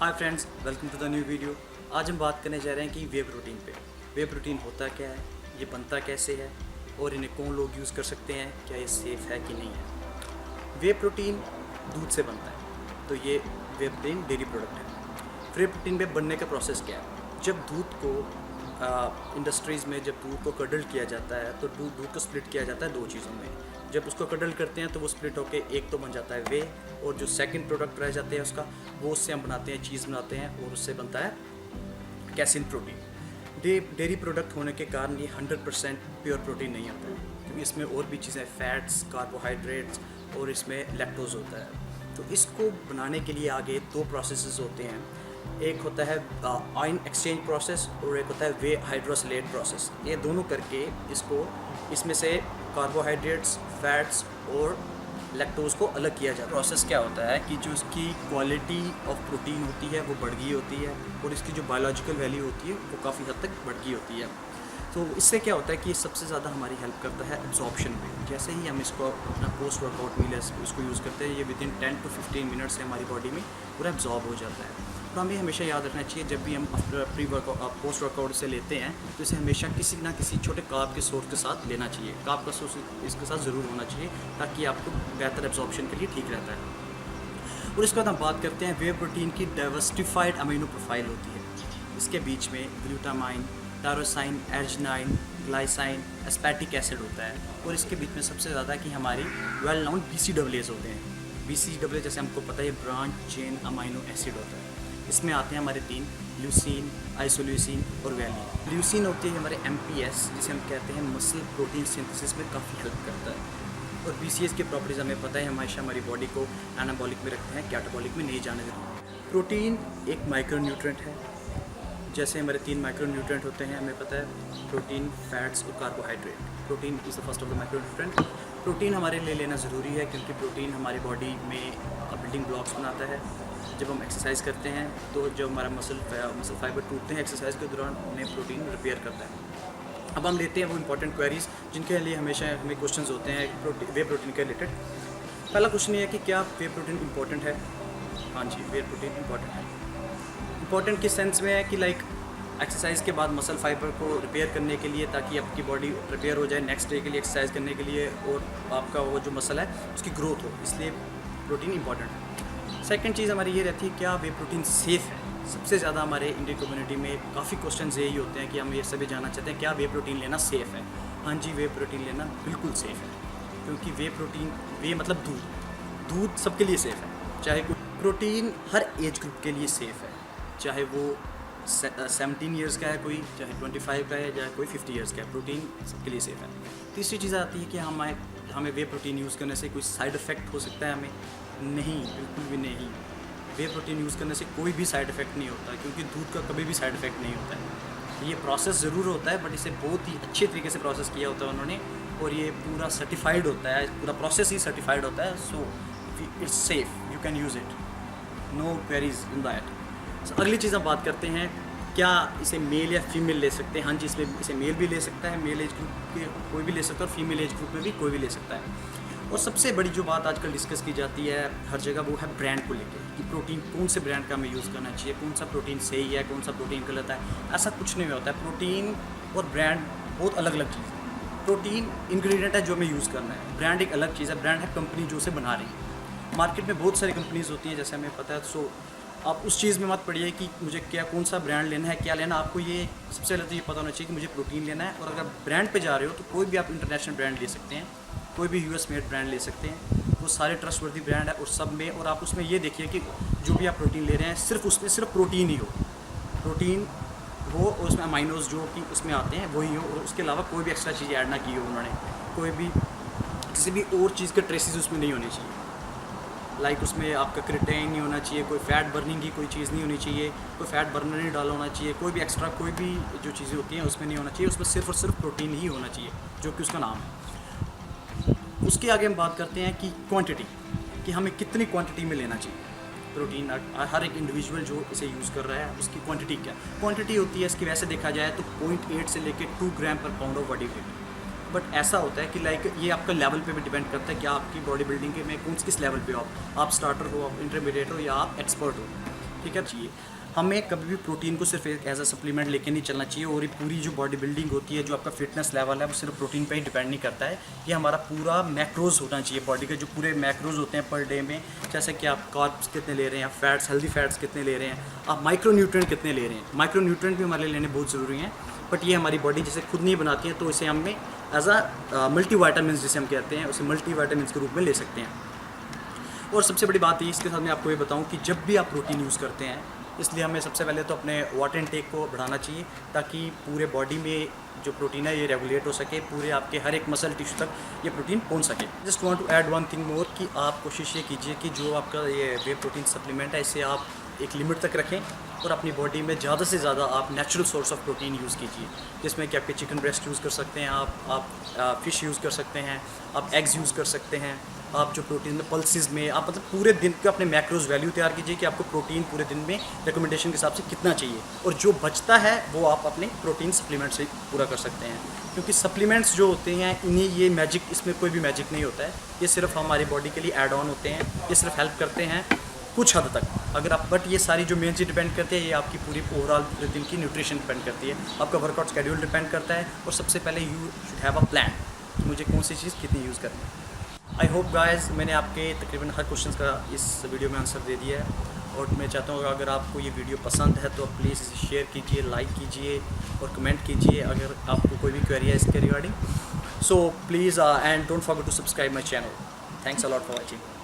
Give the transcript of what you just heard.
Hi friends, welcome to the new video. आज हम बात करने जा रहे हैं कि वे प्रोटीन पे। वे प्रोटीन होता क्या है, ये बनता कैसे है और इन्हें कौन लोग यूज़ कर सकते हैं, क्या ये सेफ़ है कि नहीं है। वे प्रोटीन दूध से बनता है, तो ये वे प्रोटीन डेयरी प्रोडक्ट है। वे प्रोटीन पे बनने का प्रोसेस क्या है, जब दूध को इंडस्ट्रीज़ में जब दूध को कडल किया जाता है तो दूध को स्प्लिट किया जाता है दो चीज़ों में। जब उसको कडल करते हैं तो वो स्प्लिट होके एक तो बन जाता है वे, और जो सेकंड प्रोडक्ट रह जाते हैं उसका, वो उससे हम बनाते हैं चीज़ बनाते हैं और उससे बनता है कैसिन प्रोटीन। डेयरी प्रोडक्ट होने के कारण ये 100% प्योर प्रोटीन नहीं आता है, क्योंकि इसमें और भी चीज़ें फैट्स, कार्बोहाइड्रेट्स और इसमें लैक्टोज होता है। तो इसको बनाने के लिए आगे दो प्रोसेसेस होते हैं। एक होता है आयन एक्सचेंज प्रोसेस और एक होता है वे हाइड्रोसिलेट प्रोसेस। ये दोनों करके इसमें से कार्बोहाइड्रेट्स, फैट्स और लैक्टोज को अलग किया जाता है। प्रोसेस क्या होता है कि जो इसकी क्वालिटी ऑफ प्रोटीन होती है वो बढ़ गई होती है और इसकी जो बायोलॉजिकल वैल्यू होती है वो काफ़ी हद तक बढ़ गई होती है। तो इससे क्या होता है कि ये सबसे ज़्यादा हमारी हेल्प करता है एब्जॉर्प्शन में। जैसे ही हम इसको अपना पोस्ट वर्कआउट मील इसको यूज़ करते हैं, ये विद इन 10 to 15 मिनट से हमारी बॉडी में पूरा एब्जॉर्ब हो जाता है। तो हमें हमेशा याद रखना चाहिए, जब भी हम पोस्ट वर्कआउट से लेते हैं तो इसे हमेशा किसी ना किसी छोटे कार्ब के सोर्स के साथ लेना चाहिए। कार्ब का सोर्स इसके साथ ज़रूर होना चाहिए ताकि आपको बेहतर एब्जॉर्प्शन के लिए ठीक रहता है। और इसके बाद हम बात करते हैं वे प्रोटीन की डाइवर्सिफाइड अमीनो प्रोफाइल होती है। इसके बीच में ग्लूटामाइन, टायरोसाइन, एर्जिनाइन, ग्लाइसाइन, एस्पेटिक एसिड होता है। और इसके बीच में सबसे ज़्यादा कि हमारी वेल नोन BCAAs होते हैं। BCAA जैसे हमको पता है ब्रांच चेन अमाइनो एसिड होता है। इसमें आते हैं हमारे तीन, ल्यूसीन, आइसोल्यूसिन और वैलिन। ल्यूसीन होती है हमारे MPS, जिसे हम कहते हैं मसल प्रोटीन सिंथेसिस में काफ़ी हेल्प करता है। और BCAAs की प्रॉपर्टीज़ हमें पता है, हमेशा हमारी बॉडी को एनाबॉलिक में रखते हैं, कैटाबॉलिक में नहीं जाने देते। प्रोटीन एक माइक्रोन्यूट्रेंट है। जैसे हमारे 3 माइक्रोन्यूट्रेंट होते हैं, हमें पता है प्रोटीन, फैट्स और carbohydrate. Protein is the first of the micronutrient. Protein हमारे लिए लेना ज़रूरी है क्योंकि प्रोटीन हमारी बॉडी में बिल्डिंग ब्लॉक्स बनाता है। जब हम एक्सरसाइज करते हैं तो जो हमारा मसल फाइबर टूटते हैं एक्सरसाइज के दौरान, उन्हें प्रोटीन रिपेयर करता है। अब हम लेते हैं वो इंपॉर्टेंट क्वेरीज जिनके लिए हमेशा हमें क्वेश्चंस होते हैं वे प्रोटीन के रिलेटेड। पहला क्वेश्चन ये है कि क्या वे प्रोटीन इंपॉर्टेंट है? हाँ जी, वे प्रोटीन इंपॉर्टेंट है। इंपॉर्टेंट किस सेंस में है कि लाइक एक्सरसाइज के बाद मसल फाइबर को रिपेयर करने के लिए, ताकि आपकी बॉडी रिपेयर हो जाए नेक्स्ट डे के लिए एक्सरसाइज करने के लिए, और आपका वो जो मसल है उसकी ग्रोथ हो, इसलिए प्रोटीन इंपॉर्टेंट है। सेकंड चीज़ हमारी ये रहती है, क्या वे प्रोटीन सेफ़ है? सबसे ज़्यादा हमारे इंडियन कम्युनिटी में काफ़ी क्वेश्चन यही होते हैं कि हम ये सभी जानना चाहते हैं क्या वे प्रोटीन लेना सेफ़ है। हाँ जी, वे प्रोटीन लेना बिल्कुल सेफ़ है, क्योंकि वे मतलब दूध सबके लिए सेफ़ है। चाहे कोई प्रोटीन हर एज ग्रुप के लिए सेफ़ है, चाहे वो 17 ईयर्स का है कोई, चाहे 25 का है, चाहे कोई 50 ईयर्स का है, प्रोटीन सबके लिए सेफ़ है। तीसरी चीज़ आती है कि हमें वे प्रोटीन यूज़ करने से कोई साइड इफ़ेक्ट हो सकता है? हमें नहीं, बिल्कुल भी नहीं। वे प्रोटीन यूज़ करने से कोई भी साइड इफ़ेक्ट नहीं होता, क्योंकि दूध का कभी भी साइड इफ़ेक्ट नहीं होता है। ये प्रोसेस ज़रूर होता है, बट इसे बहुत ही अच्छे तरीके से प्रोसेस किया होता है उन्होंने, और ये पूरा सर्टिफाइड होता है, पूरा प्रोसेस ही सर्टिफाइड होता है। So it's safe, you can use it, no queries in that. अगली चीज़ हम बात करते हैं, क्या इसे मेल या फीमेल ले सकते हैं? हाँ जी, इसमें इसे मेल भी ले सकता है, मेल एज ग्रुप के कोई भी ले सकता है, और फीमेल एज ग्रुप में भी कोई भी ले सकता है। और सबसे बड़ी जो बात आजकल डिस्कस की जाती है हर जगह, वो है ब्रांड को लेकर, कि प्रोटीन कौन से ब्रांड का हमें यूज़ करना चाहिए, कौन सा प्रोटीन सही है, कौन सा प्रोटीन गलत है। ऐसा कुछ नहीं होता है। प्रोटीन और ब्रांड बहुत अलग अलग चीज़ है। प्रोटीन इंग्रेडिएंट है जो हमें यूज़ करना है, ब्रांड एक अलग चीज़ है। ब्रांड है कंपनी जो उसे बना रही है। मार्केट में बहुत सारी कंपनीज होती हैं, जैसे हमें पता है। सो आप उस चीज़ में मत पड़िए कि मुझे कौन सा ब्रांड लेना है, क्या लेना। आपको ये सबसे पहले तो ये पता होना चाहिए कि मुझे प्रोटीन लेना है। और अगर ब्रांड पे जा रहे हो तो कोई भी आप इंटरनेशनल ब्रांड ले सकते हैं, कोई भी US मेड ब्रांड ले सकते हैं, वो सारे ट्रस्टवर्दी ब्रांड है। और सब में, और आप उसमें ये देखिए कि जो भी आप प्रोटीन ले रहे हैं सिर्फ उसमें सिर्फ प्रोटीन ही हो, प्रोटीन हो, और उसमें अमाइनोज जो कि उसमें आते हैं वही हो, और उसके अलावा कोई भी एक्स्ट्रा चीज़ें ऐड ना की हो उन्होंने। कोई भी किसी भी और चीज़ के ट्रेसेस उसमें नहीं होने चाहिए। लाइक उसमें आपका क्रिटेन नहीं होना चाहिए, कोई फैट बर्निंग की कोई चीज़ नहीं होनी चाहिए, कोई फैट बर्नर नहीं डाला होना चाहिए, कोई भी एक्स्ट्रा कोई भी जो चीज़ें होती हैं उसमें नहीं होना चाहिए। उसमें सिर्फ और सिर्फ प्रोटीन ही होना चाहिए, जो कि उसका नाम है। उसके आगे हम बात करते हैं कि क्वांटिटी, कि हमें कितनी क्वांटिटी में लेना चाहिए प्रोटीन। हर एक इंडिविजुअल जो इसे यूज़ कर रहा है उसकी क्वांटिटी क्या क्वांटिटी होती है इसकी, वैसे देखा जाए तो 0.8 से लेकर 2 ग्राम पर pound of body weight. But ऐसा होता है कि लाइक ये आपका लेवल पे भी डिपेंड करता है कि आपकी बॉडी बिल्डिंग के में किस लेवल पे हो आप स्टार्टर हो, आप इंटरमीडिएट हो, या आप एक्सपर्ट हो। ठीक है। चाहिए हमें कभी भी प्रोटीन को सिर्फ एक एज अ सप्लीमेंट लेके नहीं चलना चाहिए, और ये पूरी जो बॉडी बिल्डिंग होती है, जो आपका फिटनेस लेवल है, वो सिर्फ प्रोटीन पे ही डिपेंड नहीं करता है। ये हमारा पूरा मैक्रोज होना चाहिए, बॉडी के जो पूरे मैक्रोज होते हैं पर डे में, जैसे कि आप कार्ब्स कितने ले रहे हैं, फैट्स, हेल्दी फैट्स कितने ले रहे हैं, आप माइक्रो न्यूट्रिएंट कितने ले रहे हैं। माइक्रो न्यूट्रिएंट भी हमारे लिए लेने बहुत ज़रूरी हैं, बट ये हमारी बॉडी जैसे खुद नहीं बनाती है, तो इसे हमें एज अ मल्टी वाइटामिन जिसे हम कहते हैं, उसे मल्टी वाइटामिन के रूप में ले सकते हैं। और सबसे बड़ी बात ये इसके साथ मैं आपको ये बताऊं कि जब भी आप प्रोटीन यूज़ करते हैं, इसलिए हमें सबसे पहले तो अपने वाटर इनटेक को बढ़ाना चाहिए, ताकि पूरे बॉडी में जो प्रोटीन है ये रेगुलेट हो सके, पूरे आपके हर एक मसल टिश्यू तक ये प्रोटीन पहुंच सके। Just want to add one thing more कि आप कोशिश ये कीजिए कि जो आपका ये वे प्रोटीन सप्लीमेंट है, इसे आप एक लिमिट तक रखें, और अपनी बॉडी में ज़्यादा से ज़्यादा आप natural source of protein use कीजिए, जिसमें कि आपके चिकन ब्रेस्ट यूज़ कर सकते हैं, आप फ़िश यूज़ कर सकते हैं, आप एग्स यूज़ कर सकते हैं, आप जो प्रोटीन में पल्सेस में आप मतलब पूरे दिन का अपने मैक्रोज वैल्यू तैयार कीजिए कि आपको प्रोटीन पूरे दिन में रिकमेंडेशन के हिसाब से कितना चाहिए, और जो बचता है वो आप अपने प्रोटीन सप्लीमेंट से पूरा कर सकते हैं। क्योंकि सप्लीमेंट्स जो होते हैं, इन्हें ये मैजिक, इसमें कोई भी मैजिक नहीं होता है, ये सिर्फ हमारी बॉडी के लिए ऐड ऑन होते हैं, ये सिर्फ हेल्प करते हैं कुछ हद तक। अगर आप बट ये सारी जो मेन चीज़ डिपेंड करती है, ये आपकी पूरी ओवरऑल दिन की न्यूट्रिशन डिपेंड करती है, आपका वर्कआउट शेड्यूल डिपेंड करता है, और सबसे पहले you should have a plan कि मुझे कौन सी चीज़ कितनी यूज़ करनी है। आई होप गाइस मैंने आपके तकरीबन हर क्वेश्चन का इस वीडियो में आंसर दे दिया है, और मैं चाहता हूँ अगर आपको ये वीडियो पसंद है तो प्लीज़ इसे शेयर कीजिए, लाइक कीजिए और कमेंट कीजिए अगर आपको कोई भी क्वेरी है इसके regarding. So please and don't forget to subscribe my channel. Thanks a lot for watching.